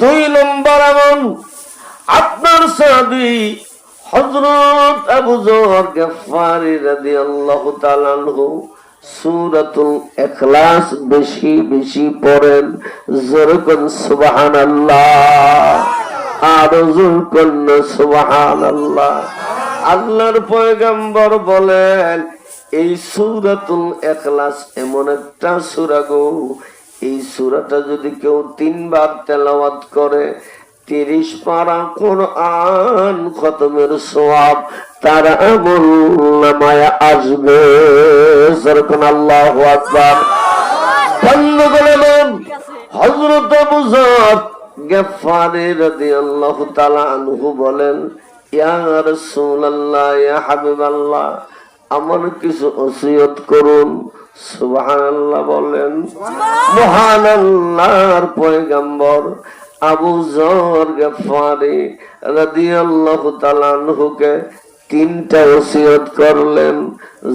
দুই নম্বর এমন আপনার সাহাবী হযরত আবু যর গফফারী রাদিয়াল্লাহু তাআলা আনহু সূরাতুল ইখলাস বেশি বেশি পড়েন। জোরে কোন সুবহানাল্লাহ, আর জোরে কোন সুবহানাল্লাহ। আল্লাহর পয়গম্বর বলেন এই সূরাতুল ইখলাস এমন একটা সূরা গো, এই সূরাটা যদি কেউ 3 বার তেলাওয়াত করে 30 পারা কোরআন খতমের সওয়াব তার আমলনামায় আসবে। সুবহান আল্লাহু আকবার। বন্ধুগণ, হযরত আবু যর গফফারী রাদিয়াল্লাহু তাআলা আনহু বলেন, ইয়া রাসূলুল্লাহ, ইয়া হাবিবাল্লাহ, আমার কিছু ওসিয়ত করুন। সুবহানাল্লাহ বলেন। মহান আল্লাহর পয়গম্বর আবু যর গফফারী রাদিয়াল্লাহু তাআলা আনহুকে 3টা ওসিয়ত করলেন।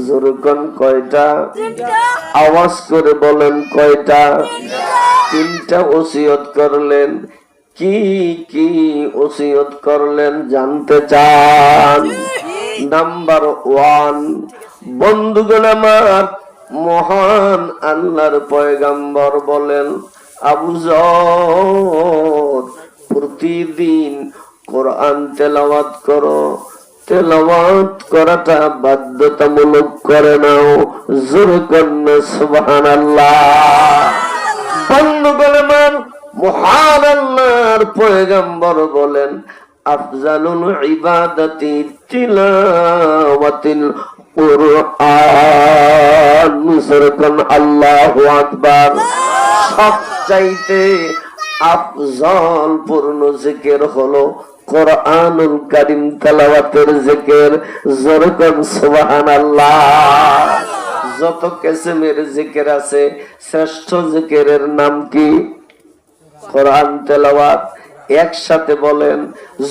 জোরে কোন কয়টা? আওয়াজ করে বলেন কয়টা? 3টা ওসিয়ত করলেন। কি কি ওসিয়ত করলেন জানতে চান? নাম্বার 1, বন্ধুগণ আমার, মহান আল্লাহর পয়গম্বর বলেন, আবু যর প্রতিদিন কোরআন তেলাওয়াত করো। তেলাওয়াত করাটা বাধ্যতামূলক করে নাও। জোরে কোন সুবহানাল্লাহ। বন্ধুগণ আমার, মহান আল্লাহর পয়গম্বর বলেন, আফজালুল ইবাদাতি তিলাওয়াতিল কুরআন। জোরে কোন আল্লাহু আকবার। সবচাইতে আফজল পূর্ণ জিকির হলো কোরআনুল কারীম তেলাওয়াতের জিকির। জোরে কোন সুবহানাল্লাহ। যত কিসমের জিকির আছে, শ্রেষ্ঠ জিকিরের নাম কি? কোরআন তেলাওয়াত। একসাথে বলেন,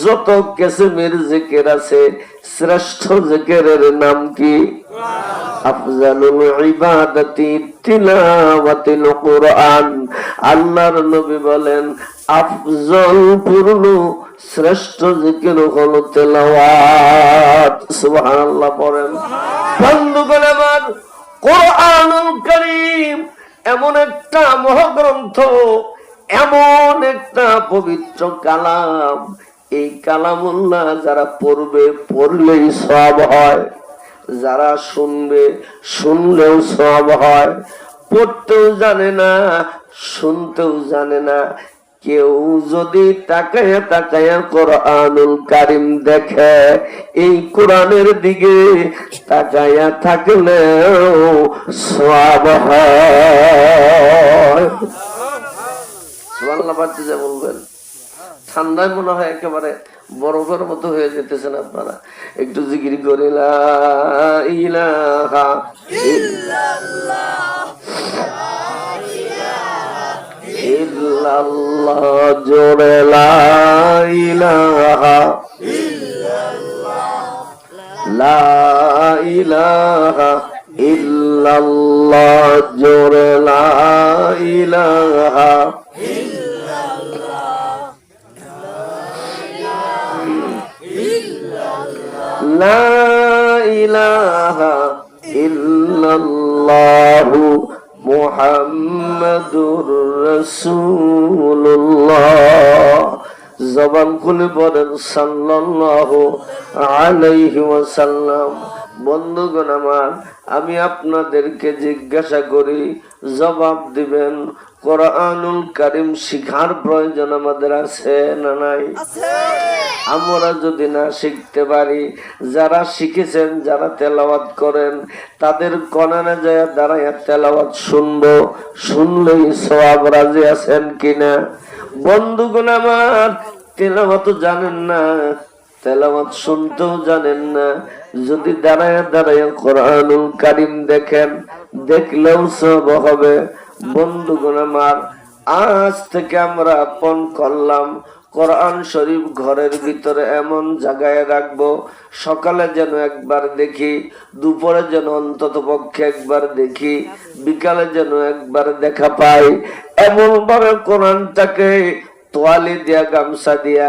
যত কিসমের জিকির আছে, শ্রেষ্ঠ জিকিরের নাম কি? আফজালুল ইবাদাতি তিলাওয়াতুল কুরআন। আল্লাহর নবী বলেন, আফজল পূর্ণ শ্রেষ্ঠ জিকির হলো তেলাওয়াত। সুবহানাল্লাহ পড়েন। বন্ধুগণ আমার, কোরআনুল কারীম এমন একটা মহাগ্রন্থ, এমন একটা পবিত্র কালাম। এই কালামুল্লাহ যারা পড়বে, পড়লেই সওয়াব হয়। যারা শুনবে, শুনলেও সওয়াব হয়। পড়তেও জানে না, শুনতেও জানে না, কেউ যদি তাকায়া তাকায়া কোরআনুল কারীম দেখে, এই কোরআনের দিকে তাকায়া থাকলেও সওয়াব হয়। সুবহানাল্লাহ পড়তে যা বলবেন, ঠান্ডায় মনে হয় একেবারে বরফের মতো হয়ে যেতেছেন আপনারা। একটু জিকির করে লা ইলাহা ইল্লাল্লাহ, ইল্লাল্লাহ, জোরে লা ইলাহা ইল্লাল্লাহ, লা ইলাহা ইল্লাল্লাহ, জোরে লা ইলাহা লা ইলাহা ইল্লাল্লাহু মুহাম্মাদুর রাসূলুল্লাহ। জবান খুলে বলেন সাল্লাল্লাহু আলাইহি ওয়াসাল্লাম। বন্ধুগণ আমার, আমি আপনাদেরকে জিজ্ঞাসা করি, জবাব দিবেন। কোরআনুল কারীম শিখার প্রয়োজন আমাদের আছে না নাই? আমরা যদি না শিখতে পারি, যারা শিখেছেন, যারা তেলাওয়াত করেন, তাদের কনানে যায় দাঁড়ায় তেলাওয়াত শুনবো। শুনলেই সওয়াব। রাজি আছেন কিনা? বন্ধুগণ আমার, তেলাওয়াত জানেন না, তেলাওয়াত শুনতেও জানেন না, যদি দাঁড়ায় দাঁড়ায় কোরআনুল কারীম দেখেন, দেখলেও সওয়াব হবে। বন্ধুগণ আমার, আজ থেকে আমরা আপন করলাম কোরআন শরীফ ঘরের ভিতরে এমন জায়গায় রাখবো, সকালে যেন একবার দেখি, দুপুরে যেন অন্তত পক্ষে একবার দেখি, বিকালে যেন একবার দেখা পাই। এমন ভাবে কোরআনটাকে তোয়ালি দিয়া গামছা দিয়া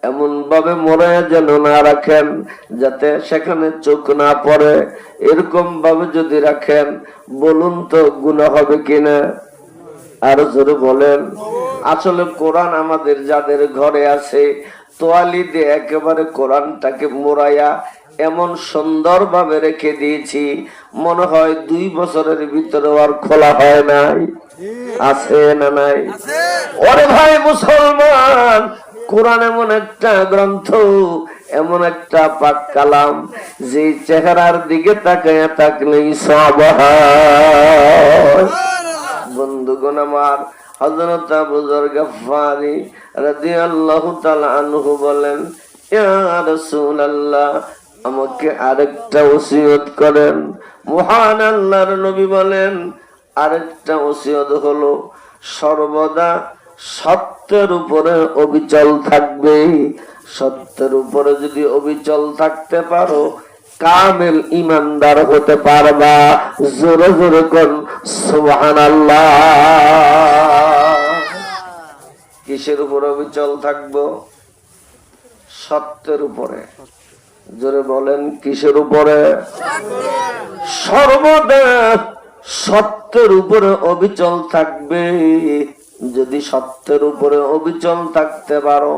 এমন ভাবে মোড়ায় যেন না রাখেন যাতে সেখানে চোখ না পড়ে। এরকম ভাবে যদি রাখেন বলুন তো গুনাহ হবে কিনা? আরো জোরে বলেন। আসলে কোরআন আমাদের যাদের ঘরে আছে তোয়ালি দিয়ে একেবারে কোরআনটাকে মোড়াইয়া এমন সুন্দর ভাবে রেখে দিয়েছি, মনে হয় 2 বছরের ভিতরে আর খোলা হয় নাই। আছে না নাই? ওরে ভাই মুসলমান, কোরআন এমন একটা গ্রন্থ, এমন একটা পাক কালাম, যে চেহারার দিকে তাকায়া তাকলেই সওয়াব হয়। বন্ধুগণ আমার, হযরত আবু যর গফফারি রাদিয়াল্লাহু তাআলা আনহু বলেন, ইয়া রাসূলুল্লাহ, আমাকে আরেকটা ওসিয়ত করেন। মহান আল্লাহর নবী বলেন, আরেকটা ওসিয়ত হলো সর্বদা সত্যের উপরে অবিচল থাকবে। সত্যের উপরে যদি অবিচল থাকতে পারো কামেল ইমানদার হতে পারবা। জোরে জোরে কোন সুবহানাল্লাহ। কিসের উপরে অবিচল থাকবো? সত্যের উপরে। জোরে বলেন, কিসের উপরে? সর্বদা সত্যের উপরে অবিচল থাকবে। যদি সত্যের উপরে অবিচল থাকতে পারো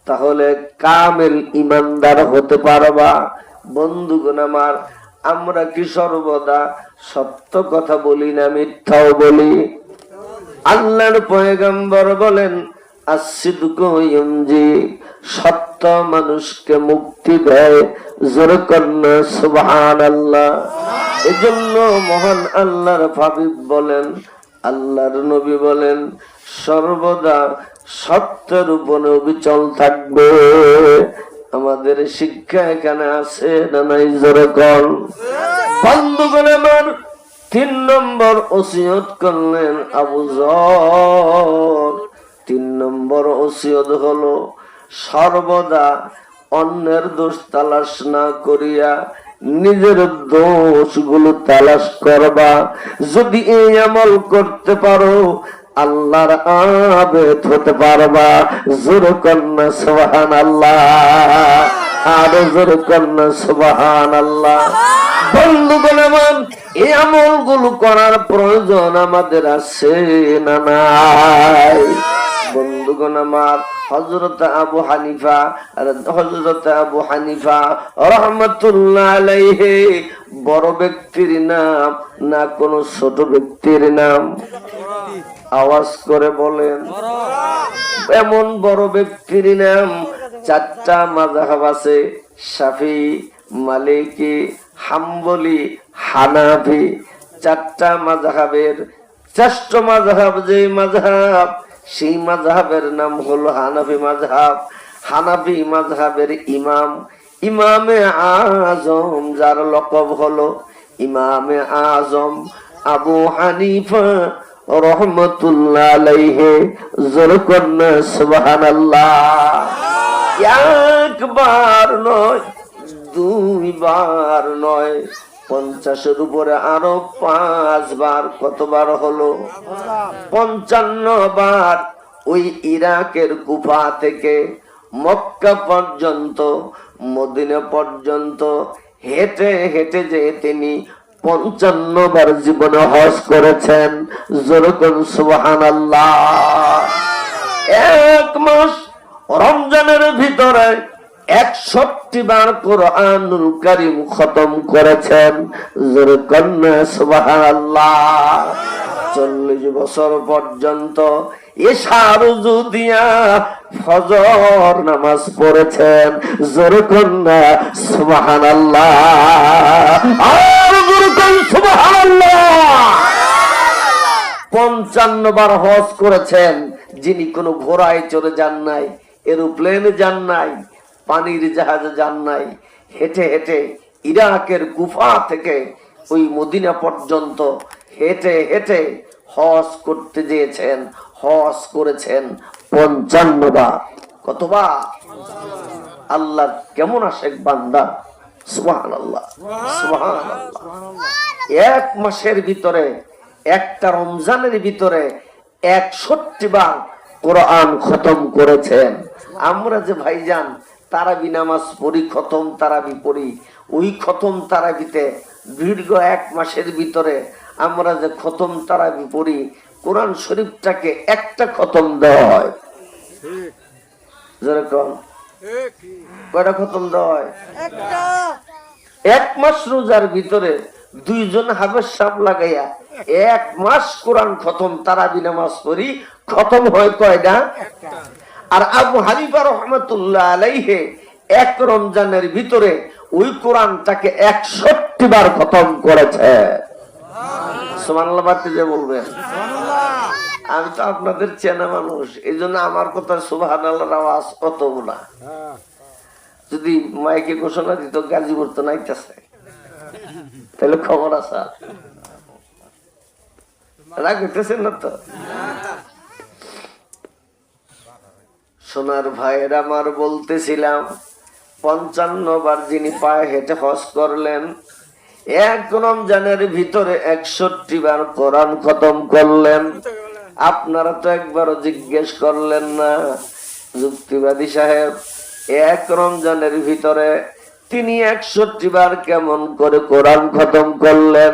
তাহলে কামেল ইমানদার হতে পারবা। বন্ধুগণ আমার, আমরা কি সর্বদা সত্য কথা বলি না মিথ্যাও বলি? আল্লাহর পয়গম্বর বলেন, আসিদকু ইউনজি, সত্য মানুষকে মুক্তি দেয়। জোরে কন্যা সুবহানাল্লাহ। এজন্য মহান আল্লাহর হাবিব বলেন, আল্লাহর নবী বলেন, সর্বদা সত্যের উপরে অবিচল থাকবে। আমাদের শিক্ষা এখানে আছে না নাই? জোরে কোন। বন্ধুগণ আমার, 3 নম্বর ওসিয়ত করলেন আবু যর। 3 নম্বর ওসিয়ত হলো সর্বদা অন্যের দোষ তালাশ না করিয়া নিজের দোষগুলো তালাশ করবা। যদি এই আমল করতে পারো আল্লাহর আবেদ হতে পারবা। জোরে কন্যা সুবহানাল্লাহ। আর জোরে কন্যা সুবহানাল্লাহ। বন্ধুগণ আমার, এই আমলগুলো করার প্রয়োজন আমাদের আছে না নাই? বন্ধুগণ আমার, হযরত আবু হানিফা রাহমাতুল্লাহ আলাইহি বড় ব্যক্তির নাম না কোন ছোট ব্যক্তির নাম? আওয়াজ করে বলেন। এমন বড় ব্যক্তির নাম। 4টা মাযহাব আছে, শাফি, মালিকি, হাম্বলি, হানাফি। 4টা মাযহাবের শ্রেষ্ঠ মাযহাব যে মাযহাব, সেই মাযহাবের নাম হলো হানাফি মাযহাব। হানাফি মাযহাবের ইমাম, ইমামে আজম, যার লকব হলো ইমামে আজম আবু হানিফা রাহমাতুল্লাহ আলাইহি। জোরে কন্যা সুবহানাল্লাহ। একবার নয়, 2 বার নয়, 50-এর উপরে আরো 5 বার। কতবার হলো? 55 বার। ওই ইরাকের কুফা থেকে মক্কা পর্যন্ত, মদিনা পর্যন্ত হেঁটে হেঁটে যে তিনি 55 বার জীবনে হজ করেছেন। জোরে কোন সুবহানাল্লাহ। 1 মাস রমজানের ভিতরে 61 বার কুরআনুল কারীম খতম করেছেন। জোরে কন্যা সুবহানাল্লাহ। 40 বছর পর্যন্ত ইশার উযু দিয়া ফজর নামাজ পড়েছেন। জোরে কন্যা সুবহানাল্লাহ। আর জোরে কোন সুবহানাল্লাহ। 55 বার হজ করেছেন, যিনি কোনো ঘোড়ায় চড়ে যান নাই, এরোপ্লেনে যান নাই, পানির জাহাজে যান নাই। হেঁটে হেঁটে ইরাকের কুফা থেকে ওই মদিনা পর্যন্ত হেঁটে হেঁটে হজ করতে গিয়েছেন। হজ করেছেন 55 বার। কতবার? আল্লাহর কেমন আশেক বান্দা। সুবহানাল্লাহ, সুবহানাল্লাহ। 1 মাসের ভিতরে, একটা রমজানের ভিতরে 61 বার কোরআন খতম করেছেন। আমরা যে ভাইজান তারাবি নামাজ পড়ি, খতম তারাবি পড়ি, ওই খতম তারাবিতে দীর্ঘ 1 মাসের ভিতরে আমরা যে খতম তারাবি পড়ি, কোরআন শরীফটাকে একটা খতম দেওয়া হয়। যেরকম কয়টা খতম দেওয়া হয়? 1 মাস রোজার ভিতরে 2 জন হাফেজ সাহেব লাগাইয়া 1 মাস কোরআন খতম তারাবি নামাজ পড়ি, খতম হয় কয়টা? আর আবু হানিফা রাহমাতুল্লাহ আলাইহি 1 রমজানের ভিতরে ওই কোরআনটাকে 61 বার খতম করেছে। সুবহানাল্লাহ বাড়তে যে বলবেন। আমি তো আপনাদের চেনা মানুষ, এই জন্য আমার কথা সুবহানাল্লাহর আওয়াজ কত না। যদি মাইকে ঘোষণা দিত গাজীপুর তো নাইতেছে, তাহলে খবর আছে। রাগ হইতেছেন না তো? সোনার ভাইয়ের আমার বলতেছিলাম, 55 বার যিনি পায়ে হেঁটে হজ করলেন, 1 রমজানের ভিতরে 61 বার কোরআন খতম করলেন। আপনারা তো একবারও জিজ্ঞেস করলেন না, যুক্তিবাদী সাহেব 1 রমজানের ভিতরে তিনি 61 বার কেমন করে কোরআন খতম করলেন?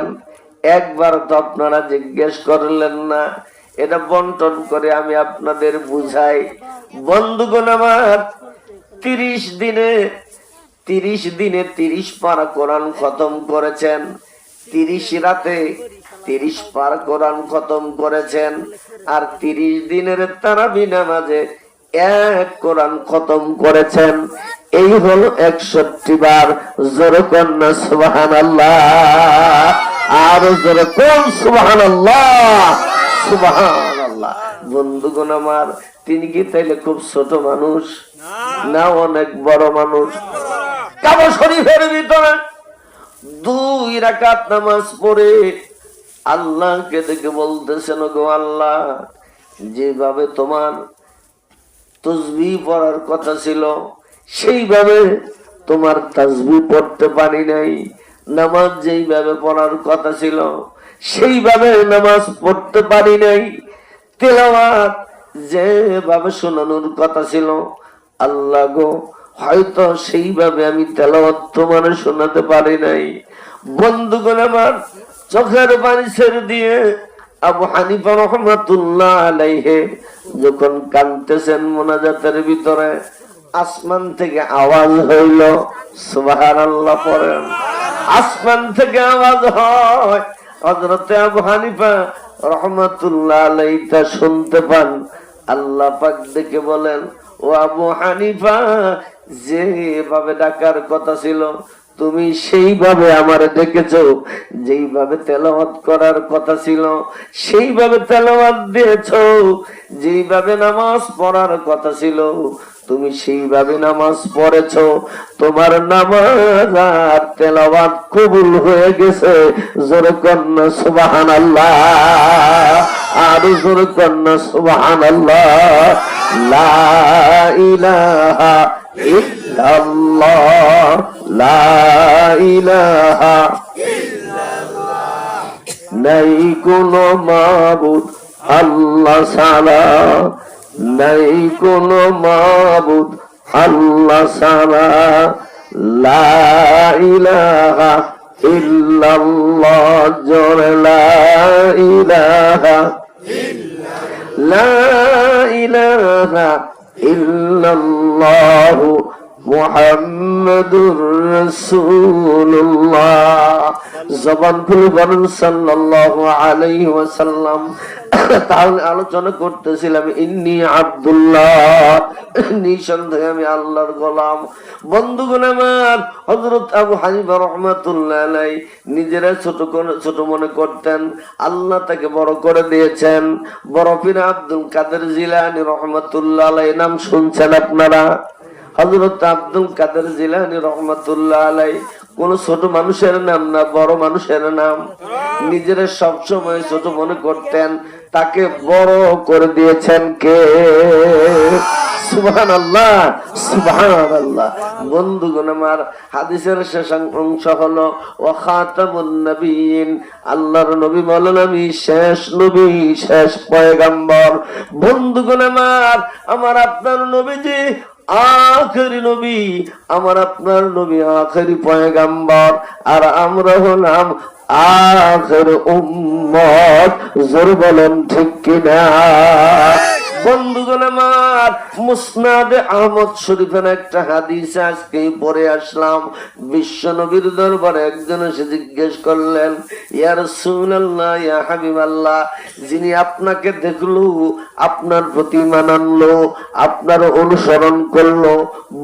একবার তো আপনারা জিজ্ঞেস করলেন না। এটা বন্টন করে আমি আপনাদের বুঝাই। বন্ধুগণ আমার, 30 দিনে 30 পারা কোরআন খতম করেছেন, 30 রাতে 30 পার কোরআন খতম করেছেন, আর 30 দিনের তারাবি নামাজে 1 কোরআন খতম করেছেন। এই হলো 61 বার। জোরে কন্যা সুবহানাল্লাহ, আর জোরে কোন সুবহানাল্লাহ, সুবহানাল্লাহ। বন্ধুগণ আমার, তিনি কি তাইলে খুব ছোট মানুষ না অনেক বড় মানুষ? কাবা শরীফের ভিতরে 2 রাকাত নামাজ পড়ে আল্লাহকে দেখে বলতেছেন, গো আল্লাহ, যেভাবে তোমার তাসবিহ পড়ার কথা ছিল সেইভাবে তোমার তাসবিহ পড়তে পারি নাই। নামাজ যেইভাবে পড়ার কথা ছিল সেইভাবে নামাজ পড়তে পারি নাই। তেলাওয়াত যেভাবে শোনানোর কথা ছিল, আল্লাহ গো, হয়তো সেইভাবে আমি তেলাওয়াত তোমার শোনাতে পারি নাই। বন্ধুগণ আমার, চোখের পানি ছেড়ে দিয়ে আবু হানিফা রাহমাতুল্লাহ আলাইহি যখন কাঁদতেছেন মুনাজাতের ভিতরে, আসমান থেকে আওয়াজ হইল, সুবহানাল্লাহ পড়েন। আসমান থেকে আওয়াজ হয়, হযরত আবু হানিফা রাহমাতুল্লাহ আলাইহি তা শুনতে পান। আল্লাহ পাক দেখে বলেন, ও আবু হানিফা, যেভাবে ডাকার কথা ছিল তুমি সেইভাবে আমারে ডেকেছো, যেইভাবে তেলাওয়াত করার কথা ছিল সেইভাবে তেলাওয়াত দিয়েছো, যেইভাবে নামাজ পড়ার কথা ছিল তুমি সেইভাবে নামাজ পড়েছো। তোমার নামাজ আর তেলাওয়াত কবুল হয়ে গেছে। জোরে কন্যা সুবহানাল্লাহ, আর জোরে কন্যা সুবহানাল্লাহ। লা ইলাহা ইল্লাল্লাহ, লা ইলাহা ইল্লাল্লাহ, নাই কোনো মাবুদ আল্লাহ ছাড়া, নাই কোনো মাবুদ আল্লাহ ছাড়া, লা ইলাহা ইল্লাল্লাহ, জোরে লা ইলাহা ইল্লাল্লাহ, লা ইলাহা ইল্লাল্লাহ মুহাম্মাদুর রাসূলুল্লাহ। জবান খুলে বলেন সাল্লাল্লাহু আলাইহি ওয়াসাল্লাম। তাহলে আলোচনা করতেছিলাম, ইন্নী আব্দুল্লাহ, নিঃসন্দেহে আমি আল্লাহর গোলাম। বন্ধুগণ আমার, হযরত আবু হানিফা রাহমাতুল্লাহ আলাইহি নিজেরা ছোট মনে করতেন, আল্লাহ তাকে বড় করে দিয়েছেন। বড় পীর আব্দুল কাদের জিলানী রাহমাতুল্লাহ আলাইহি নাম শুনছেন আপনারা? হযরত আব্দুল কাদের জিলানী রাহমাতুল্লাহ আলাইহি কোন ছোট মানুষের নাম না, বড় মানুষের নাম। নিজের সবসময় ছোট মনে করতেন, তাকে বড় করে দিয়েছেন কে? সুবহানাল্লাহ, সুবহানাল্লাহ। বন্ধুগণ আমার, হাদিসের শেষ অংশ হলো ওয়া খাতামুন নবিয়্যিন, আল্লাহর নবী বলেন আমি শেষ নবী, শেষ পয়গম্বর। বন্ধুগণ আমার, আমার আপনার নবীজি আখেরি নবী, আমার আপনার নবী আখেরি পয়গম্বর, আর আমরা হলাম আখের উম্মত। জোর বলেন ঠিক কিনা? বন্ধুগণ আমার, মুসনাদে আহমদ শরীফের একটা হাদিস আজকেই পড়ে আসলাম। বিশ্ব নবীর দরবারে একজন এসে জিজ্ঞেস করলেন, ইয়া রাসূলুল্লাহ, ইয়া হাবিবাল্লাহ, যিনি আপনাকে দেখলো, আপনার প্রতি ঈমান আনলো, আপনার অনুসরণ করলো,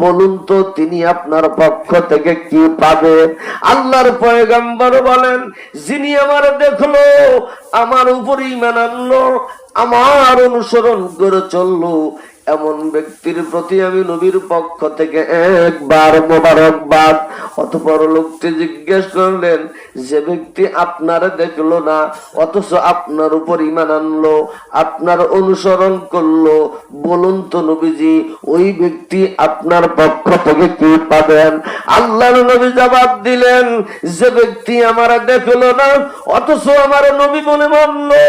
বলুন তো তিনি আপনার পক্ষ থেকে কি পাবে? আল্লাহর পয়গম্বর বলেন, যিনি আমার দেখলো, আমার উপর ঈমান আনলো, আমার অনুসরণ করে চললো, এমন ব্যক্তির প্রতি আমি নবীর পক্ষ থেকে একবার মোবারকবাদ। অতঃপর লোকটি জিজ্ঞেস করলেন, যে ব্যক্তি আপনার দেখলো না অথচ আপনার উপর ঈমান আনলো, আপনার অনুসরণ করলো, বলুন তো নবীজি ওই ব্যক্তি আপনার পক্ষ থেকে কি পাবেন? আল্লাহর নবী জবাব দিলেন, যে ব্যক্তি আমার দেখলো না অথচ আমার নবী বলে মানলো,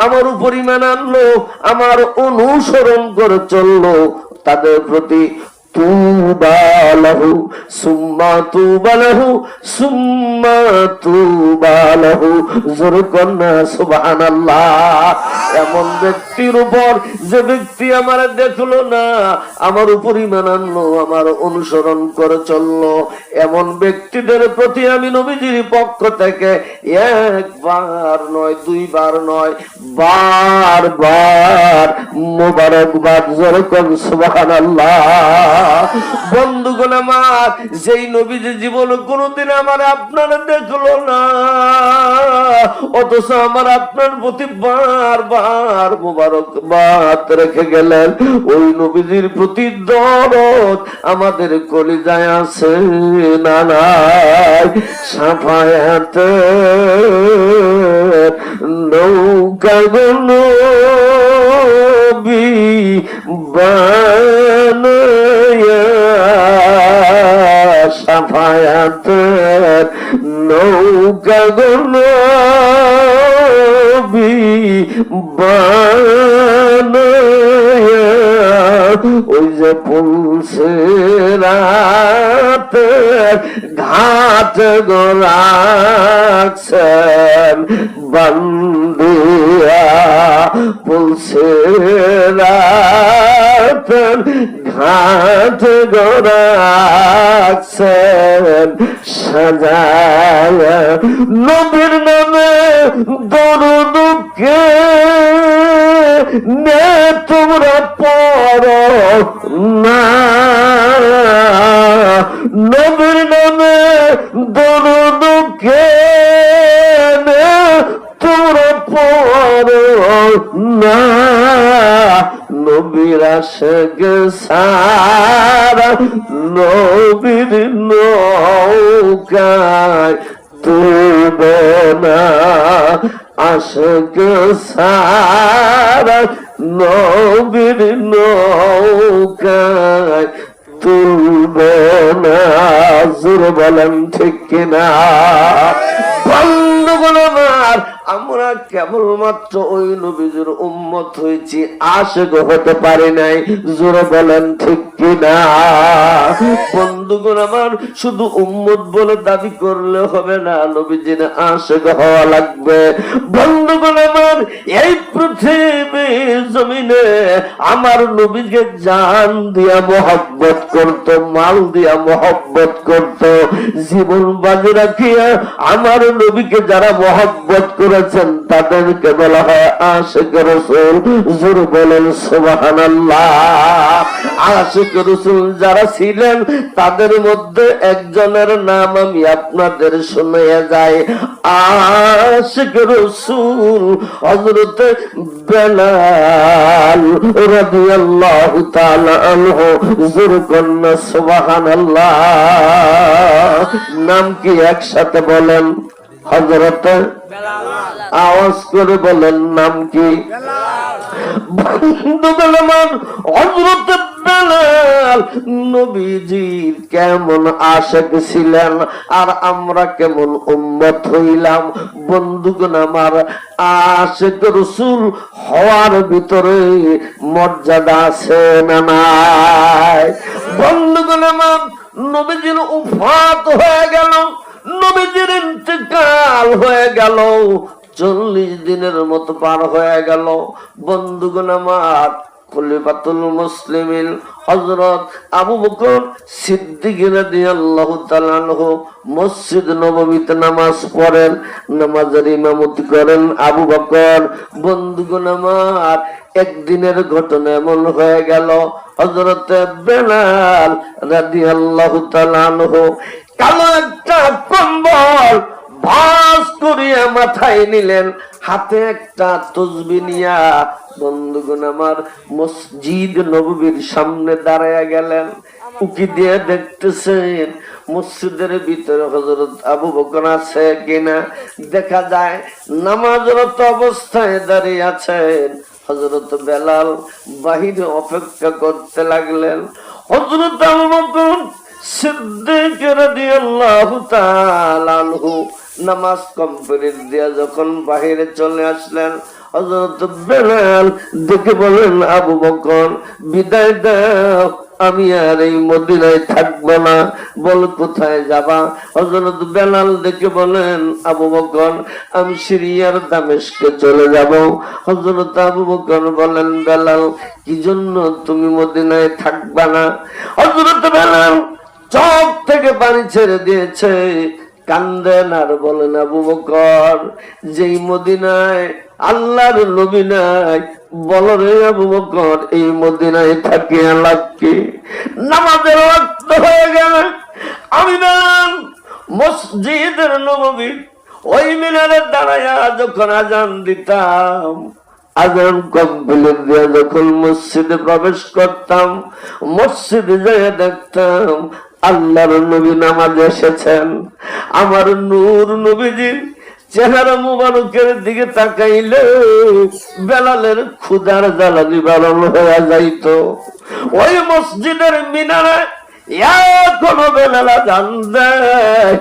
আমার উপর ঈমান আনলো, আমার অনুসরণ করে চললো, তাদের প্রতি তুবা লাহু সুম্মা তুবা লাহু সুম্মা তুবা লাহু। জোরে কন্যা সুবহানাল্লাহ। এমন ব্যক্তির উপর, যে ব্যক্তি আমার দেখলো না, আমার উপর ঈমান আনলো, আমার অনুসরণ করে চললো, এমন ব্যক্তিদের প্রতি আমি নবীজির পক্ষ থেকে একবার নয়, দুইবার নয়, বারবার মোবারকবাদ। জোরে কন্যা সুবহানাল্লাহ। বন্ধুগণ আমার, যেই নবীজি জীবন কোনদিন আমার আপনারা দেখলো না অথচ আমার আপনার প্রতি বারবার মোবারকবাদ রেখে গেলেন, ওই নবীজির প্রতি দরদ আমাদের কলিজায় আছে না নাই? সাফায়াত নৌকা নবী বানায়া, সাফায়াত নৌকা নবী বানায়া, ওই যে পুলসিরাত ঘাট গোরাছেন বান্দিয়া, পুলসিরাত ঘাট গোরাছেন সাজায়া, নবীর নামে দরুদকে নে তোমরা পড়ো না, নবীর নামে দরুদকে নে তোমরা পড়ো না, নবীর আশিক সারা নবীর নৌকায় তুলবে না, আশিক সারা নবীর নৌকায় তুলবে না। জোরে বলেন ঠিক কিনা? বন্ধুগণ আমার, আমরা কেবলমাত্র ওই নবীর উম্মত হয়েছি, আশিক হতে পারি নাই। জোরে বলেন ঠিক কিনা? বন্ধুগণ আমার, শুধু উম্মত বলে দাবি করলে হবে না, নবীজির আশিক হওয়া লাগবে। বন্ধুগণ আমার, এই পৃথিবীর জমিনে আমার নবীকে জান দিয়া মহব্বত করত, মাল দিয়া মহব্বত করত, জীবন বাজি রাখিয়া আমার নবীকে যারা মহব্বত করেছেন তাদেরকে বলা হয় আশিক রাসূল। জোরে বলেন সুবহানাল্লাহ। আশিক রাসূল যারা ছিলেন তাদের মধ্যে একজনের নাম আমি আপনাদের শুনিয়ে যাই। আশিক রাসূল হযরত বেলাল রাদিয়াল্লাহু তাআলা আনহু। জোরে কন্না সুবহানাল্লাহ। নাম কি একসাথে বলেন? হযরত বেলাল। আওয়াজ করে বলেন নাম কি? বন্ধুগণ আমার, হযরত বেলাল নবীজির কেমন আশিক ছিলেন আর আমরা কেমন উম্মত হইলাম। বন্ধুগণ আমার, আশিক রাসূল হওয়ার ভিতরে মর্যাদা আছে না নাই? বন্ধুগণ আমার, নবীজির উফাত হয়ে গেল, নবীজির ইন্তেকাল হয়ে গেল, 40 দিনের মতো পার হয়ে গেল। বন্ধুগণ আমার, খলিফাতুল মুসলিমিন হযরত আবু বকর সিদ্দিক রাদিয়াল্লাহু তাআলা আনহু মসজিদ নববীতে নামাজ পড়েন, নামাজের ইমামতি করেন আবু বকর। বন্ধুগণ আমার, একদিনের ঘটনা এমন হয়ে গেল, হযরত বেলাল রাদিয়াল্লাহু তাআলা আনহু কালো একটা কম্বল ভাঁজ করিয়া মাথায় নিলেন, হাতে একটা তসবিহ নিয়া বন্ধুগণ আমার মসজিদ নববীর সামনে দাঁড়ায়া গেলেন। উকি দিয়ে দেখতেছেন মসজিদের ভিতরে হযরত আবু বকর আছে কিনা। দেখা যায় নামাজরত অবস্থায় দাঁড়িয়ে আছেন। হযরত বেলাল বাহিরে অপেক্ষা করতে লাগলেন। হযরত আবু বকর সিদ্দিক রাদিয়াল্লাহু তাআলা আনহু নামাজ কমপ্লিট দিয়া যখন বাহিরে চলে আসলেন, হযরত বেলাল দেখে বলেন, আবু বকর বিদায় দাও, আমি আর এই মদিনায় থাকবো না। বল কোথায় যাবা? হযরত বেলাল দেখে বলেন, আবু বকর আমি সিরিয়ার দামেস্কে চলে যাব। হযরত আবু বকর বলেন, বেলাল কি জন্য তুমি মদিনায় থাকবা না? হযরত বেলাল চোখ থেকে পানি ছেড়ে দিয়েছে, কান্দেন আর বলেন, আবু বকর যেই মদিনায় আল্লাহর নবী নাই, বলো রে আবু বকর এই মদিনায় থাকিয়া লাভ কি? নামাজের ওয়াক্ত হয়ে গেল, আমি মসজিদের নববী ওই মিনারে দাঁড়াইয়া যখন আজান দিতাম, আজান কমপ্লিট দিয়ে যখন মসজিদে প্রবেশ করতাম, মসজিদে যেয়ে দেখতাম আল্লাহর নবী নামাজে এসেছেন। আমার নূর নবীজির চেহারা মুবারকের দিকে তাকাইলে বেলালের ক্ষুধার জ্বালা নিবারণ হয়ে যাইত। ওই মসজিদের মিনারে এখনো বেলাল আজান দেয়।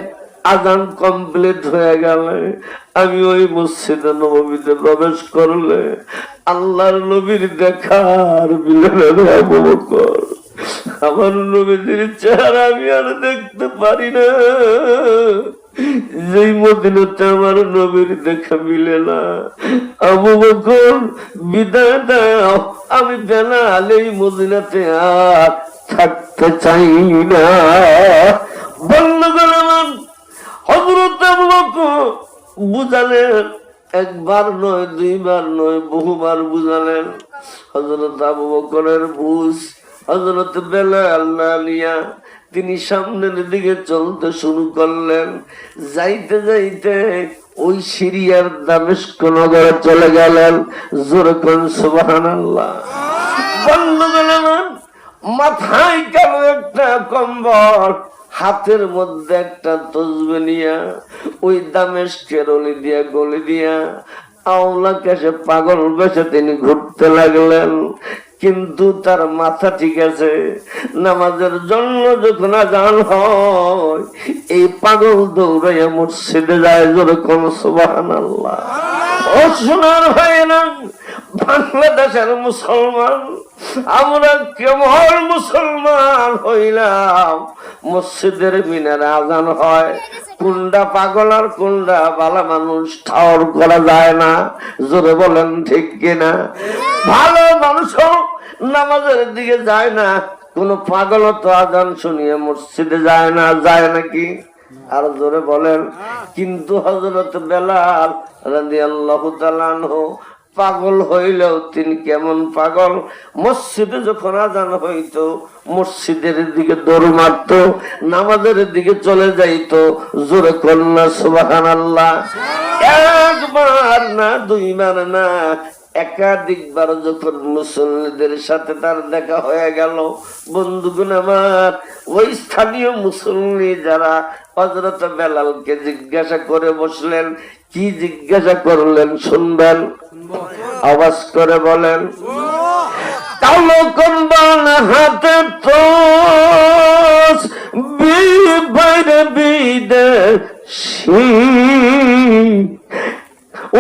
আজান কমপ্লিট হয়ে গেলে আমি ওই মসজিদে নববীতে প্রবেশ করলে আল্লাহর নবীর দেখার বিলের আবু বকর আমার নবীজির চেহারা আমি আর দেখতে পারি না। যেই মদিনাতে আমার নবীর দেখা মিলে না, আবু বকর বিদায় দাও, আমি বেলাল এই মদিনাতে আর থাকতে চাই না। বন্ধুগণ আমার, হযরত আবু বকর বুঝালেন, একবার নয় দুইবার নয় বহুবার বুঝালেন। হযরত আবু বকরের বুঝ হযরত বেলাল না নিয়া তিনি সামনের দিকে চলতে শুরু করলেন। যাইতে যাইতে ওই সিরিয়ার দামেস্ক নগরে চলে গেলেন। জোরে কোন সুবহানাল্লাহ। বন্ধুগণ আমার, মাথায় কালো একটা কম্বল, হাতের মধ্যে একটা তসবিহ নিয়া ওই দামেস্কের অলি দিয়া গলি দিয়া আওলা কেসে পাগল বেশে তিনি ঘুরতে লাগলেন। কিন্তু তার মাথা ঠিক আছে, নামাজের জন্য যখন আজান হয় এই পাগল দৌড়াইয়া মসজিদে যায়। জোরে কোন সুবহানাল্লাহ। ও সোনার ভাইয়েরা, বাংলাদেশের মুসলমান আমরা কেমন মুসলমান হইলাম, মসজিদের মিনারে আজান হয়, কোনটা পাগল আর কোনটা ভালো মানুষ ঠাওর করা যায় না। জোরে বলেন ঠিক কিনা? ভালো মানুষ নামাজের দিকে যায় না, কোন পাগল তো আজান শুনিয়ে মসজিদে যায় না, যায় নাকি? আর জোরে বলেন। কিন্তু হযরত বেলাল রাদিয়াল্লাহু তাআলা আনহু পাগল হইলেও তিনি কেমন পাগল, মসজিদে যখন আজান হইতো মসজিদের দিকে দৌড় মারতো, নামাজের দিকে চলে যাইতো। জোরে কন্যা সুবহানাল্লাহ। একবার না, দুইবার না, একাধিকবার যখন মুসল্লিদের সাথে তার দেখা হয়ে গেল, বন্ধুগণ আমার, ওই স্থানীয় মুসল্লি যারা হযরত বেলালকে জিজ্ঞাসা করে বসলেন। কি জিজ্ঞাসা করলেন শুনবেন, আওয়াজ করে বলেন। কালো কম্বল হাতে তোস বাইরে বিদেশি,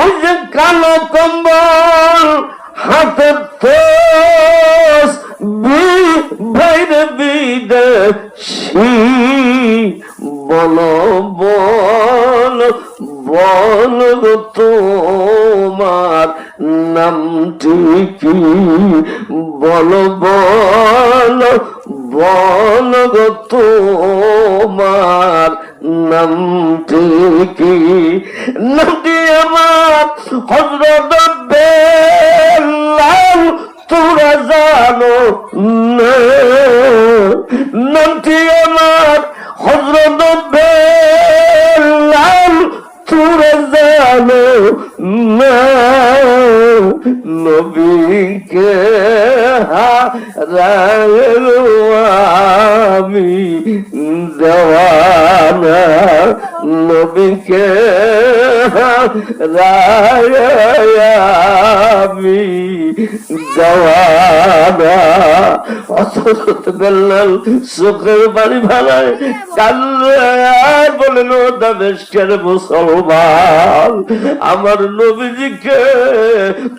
ওই যে কালো কম্বল হাতে তোস বাইরে বিদেশি, বলো বলো বলো তোমার নামটি কি, বলো বলো বলো তোমার নামটি কি। নামটি আমার হযরত বেলাল, তোমরা জানো না। নামটি আমার হযরত বেলাল, তোমরা জানো না। নবীকে আমি দেওয়ানা, নবীকে আমি দেওয়ানা। হযরত বেলাল চোখের পানি ফেলায় কাঁদলে আর বলেন, ও দামেস্কের মুসলমান, আমার নবীজিকে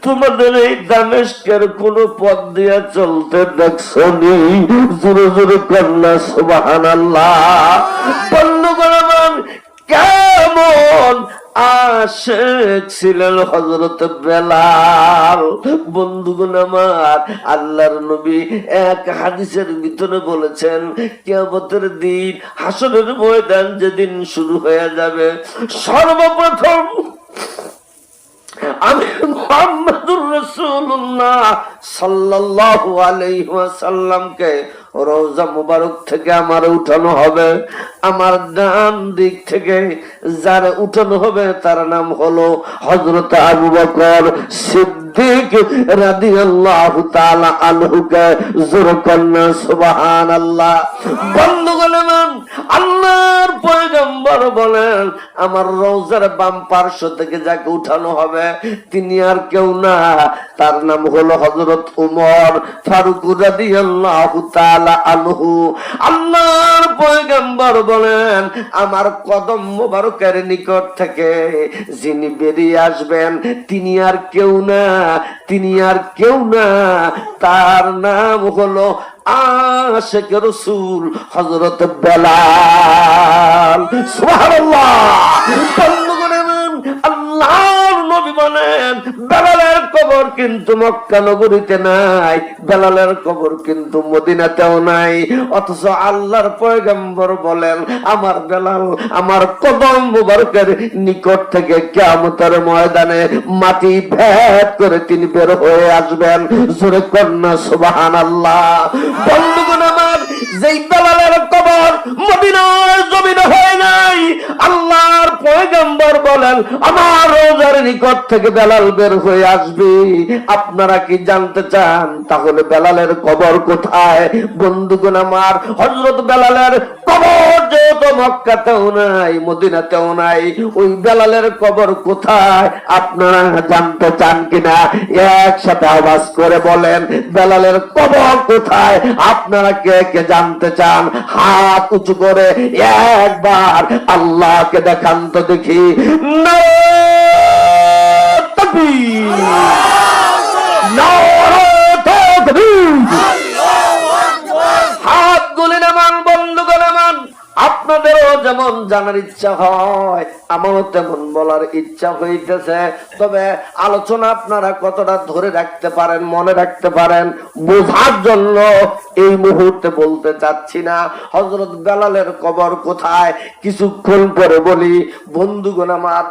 তোমাদের এই দামেস্কের কোন পথ দিয়ে চলতে দেখছনি? জোরে জোরে কন্যা সুবহানাল্লাহ। বন্ধুগণ আমার, কেমন আশিক ছিলেন হযরত বেলাল। বন্ধুগণ আমার, আল্লাহর নবী এক হাদিসের ভিতরে বলেছেন, কিয়ামতের দিন, হাসরের ময়দান যেদিন শুরু হয়ে যাবে, সর্বপ্রথম আমি মুহাম্মদুর রাসূলুল্লাহ সাল্লাল্লাহু আলাইহি ওয়াসাল্লামকে রওজা মুবারক থেকে আমার উঠানো হবে। আমার ডান দিক থেকে যার উঠানো হবে তার নাম হলো হযরত আবু বকর সিদ্দিক রাদিয়াল্লাহু তাআলা আনহুকে। জোরে কন্যা সুবহানাল্লাহ। বন্ধুগণ আমার, আল্লাহর পয়গম্বর বলেন, আমার রওজার বাম পার্শ্ব থেকে যাকে উঠানো হবে তিনি আর কেউ না, তার নাম হলো হযরত উমর ফারুক রাদিয়াল্লাহু তাআলা আনহু। আল্লাহর পয়গম্বর বলেন, আমার কদম মোবারকের নিকট থেকে যিনি বেরিয়ে আসবেন তিনি আর কেউ না, তিনি আর কেউ না, তার নাম হলো আশিক রাসূল হযরত বেলাল। সুবহানাল্লাহ। আল্লাহর নবী বলেন, বেলালের কবর কিন্তু মক্কা নগরীতে নাই, বেলালের কবর কিন্তু মদিনাতেও নাই। অথচ আল্লাহর পয়গম্বর বলেন, আমার বেলাল আমার কদম মুবারকের নিকট থেকে কিয়ামতের ময়দানে মাটি ভেদ করে তিনি বের হয়ে আসবেন। জোরে কন্যা সুবহানাল্লাহ। বন্ধুগণ আমার, যেই বেলালের কবর মদিনার জমিনে হয় নাই, আল্লাহর পয়গম্বর বলেন আমার রওজার নিকট থেকে বেলাল বের হয়ে আসবে। আপনারা কি জানতে চান তাহলে বেলালের কবর কোথায়? বন্ধুগণ আমার, হযরত বেলালের কবর যেহেতু মক্কাতেও নাই মদিনাতেও নাই, ওই বেলালের কবর কোথায় আপনারা জানতে চান কিনা? একসাথে আওয়াজ করে বলেন, বেলালের কবর কোথায়? আপনারা কে কে জানতে চান হাত উঁচু করে একবার আল্লাহকে দেখান তো দেখি। হাত গুলি নামান। বন্ধুগণ আমার, আপনাদেরও যেমন জানার ইচ্ছা হয় আমারও তেমন বলার ইচ্ছা হইতেছে। তবে আলোচনা আপনারা কতটা ধরে রাখতে পারেন, মনে রাখতে পারেন, বোঝার জন্য এই মুহূর্তে বলতে চাচ্ছি না। হযরত বেলালের কবর কোথায় কিছুক্ষণ পরে বলি। বন্ধুগণ আমার,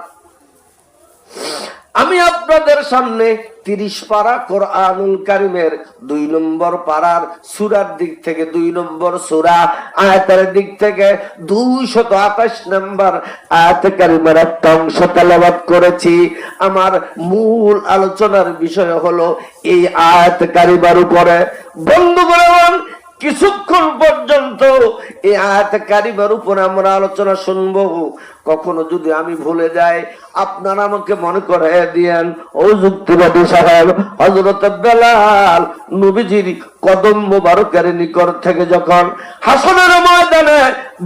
আমি আপনাদের সামনে 30 পারা কোরআনুল কারীমের 2 নম্বর পারার সূরার দিক থেকে 2 নম্বর সূরা আয়াতের দিক থেকে 228 নম্বর আয়াত কারীমের একটা অংশ তেলাওয়াত করেছি। আমার মূল আলোচনার বিষয় হলো এই আয়াত কারীমের উপরে। বন্ধুগণ, কিছুক্ষণ পর্যন্ত এই আয়াত কারিমার উপর আমরা আলোচনা শুনবো। কখনো যদি আমি ভুলে যাই আপনারা আমাকে মনে করে দিয়েন। ও যুক্তিবাদী সাহেব, হযরত বেলাল নবীজির কদম মোবারকের নিকট থেকে যখন হাসরের ময়দানে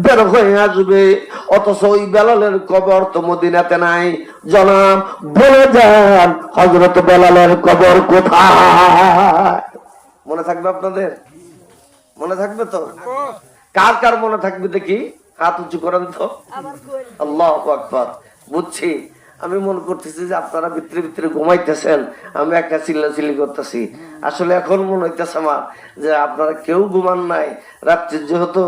বের হয়ে আসবে, অথচ ওই বেলালের কবর তো মদিনাতে নাই। জনাব বলে যান হযরত বেলালের কবর কোথায়? মনে থাকবে আপনাদের? মনে থাকবে তো? কার কার মনে থাকবে দেখি হাত উঁচু করেন তো। আল্লাহু আকবার। বুঝছি, আমি মনে করতেছি যে আপনারা ভিতরে ভিতরে ঘুমাইতেছেন, আমি একটা চিল্লাচিল্লি করতেছি। আসলে এখন মনে হইতেছে আমার যে আপনারা কেউ ঘুমান নাই। রাত্রি যেহেতু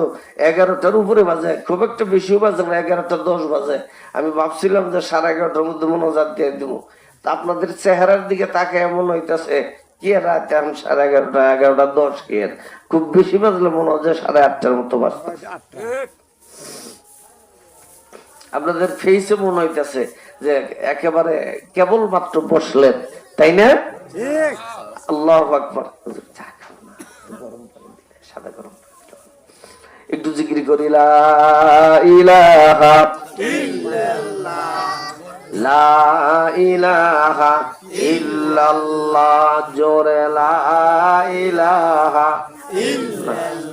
11টার উপরে বাজে, খুব একটা বেশিও বাজে না, 11:10 বাজে। আমি ভাবছিলাম যে 11:30টার মধ্যে মোনাজাত দিয়ে দিব। তা আপনাদের চেহারার দিকে তাকে এমন হইতেছে কি রাত 11:30, 11:10 কি খুব বেশি বাজলে মনে হয় 8:30টার মতো বাজতে। আপনাদের ফেসে মনে হইতেছে যে একেবারে কেবল মাত্র বসলেন, তাই না? আল্লাহু আকবার। সাদা গরম একটু জিকির করি, লা ইলাহা ইল্লাল্লাহ, লা ইলাহা ইল্লাল্লাহ, জোরে লা ইলাহা ইল্লাল্লাহ।